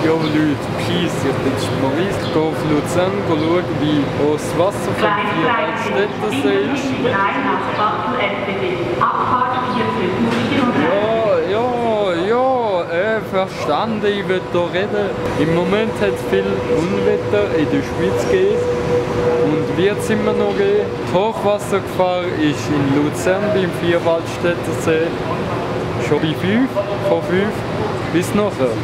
Ja Leute, Peace, ich bin Maurice, ich gehe auf Luzern schauen, wie das Wasser vom Vierwaldstättersee ist. Verstanden, ich will hier reden. Im Moment hat es viel Unwetter in der Schweiz gegeben und wird es immer noch geben. Die Hochwassergefahr ist in Luzern beim Vierwaldstättersee schon bei 5, von 5 bis nachher.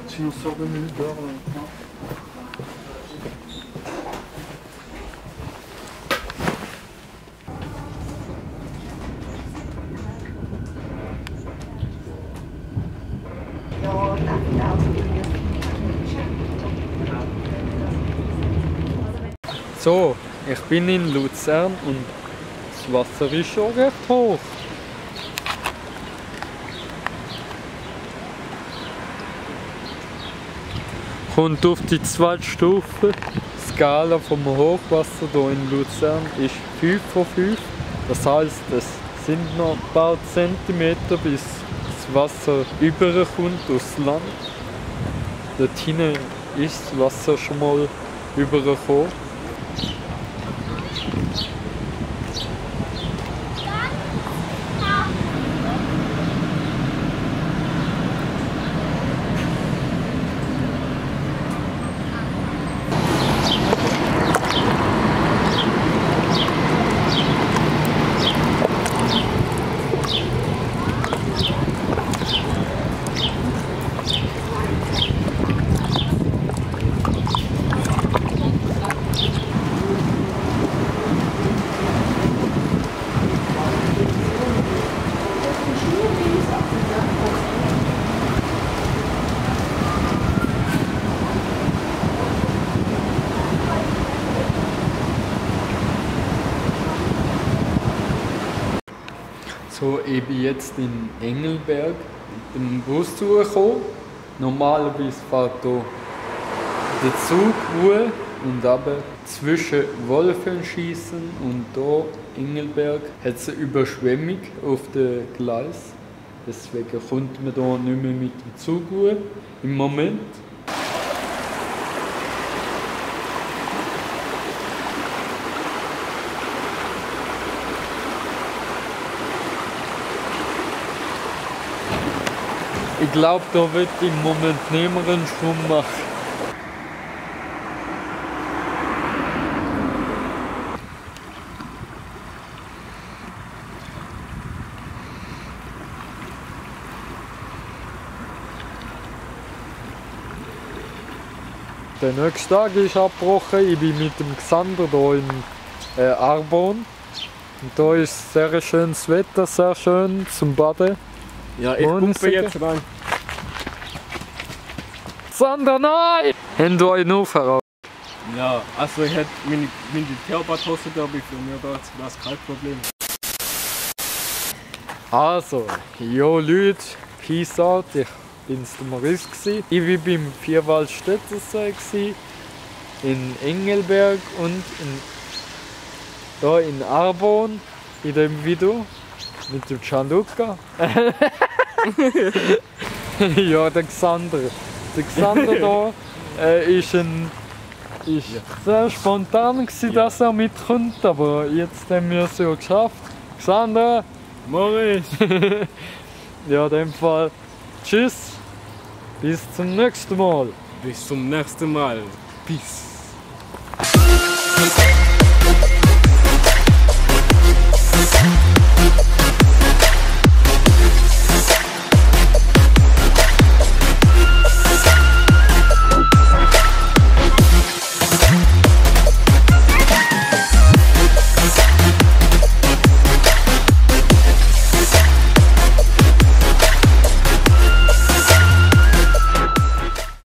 Si on sort 2 minutes dehors maintenant. So, ich bin in Luzern und das Wasser ist schon recht hoch. Kommt auf die zweite Stufe. Die Skala vom Hochwasser hier in Luzern ist 5 von 5. Das heisst, es sind noch ein paar Zentimeter, bis das Wasser überkommt aus dem Land. Dort hinten ist das Wasser schon mal übergekommen. So, ich bin jetzt in Engelberg mit dem Bus zugekommen. Normalerweise fährt hier der Zug hoch und aber zwischen Wolfenschiessen und hier Engelberg hat es eine Überschwemmung auf dem Gleis. Deswegen kommt man hier nicht mehr mit dem Zug hoch im Moment. Ich glaube, da wird im Moment niemand einen Schwung machen. Der nächste Tag ist abgebrochen. Ich bin mit dem Xander hier in Arbon. Und da ist sehr schönes Wetter, sehr schön zum Baden. Ja, ich pumpe jetzt rein. Xander, nein! Haben wir euch noch voraus? Ja, also ich hätte meine Militärbathose da bei mir, das ist kein Problem. Also, jo Leute, peace out, ich bin's der Maurice gsi. Ich war beim Vierwaldstättersee in Engelberg und hier in Arbon in dem Video mit dem Gianluca. Ja, der Xander. Der Xander hier ist sehr spontan gewesen, dass er mitkommt, aber jetzt haben wir es ja geschafft. Xander! Maurice! Ja, in dem Fall tschüss, bis zum nächsten Mal. Bis zum nächsten Mal. Peace.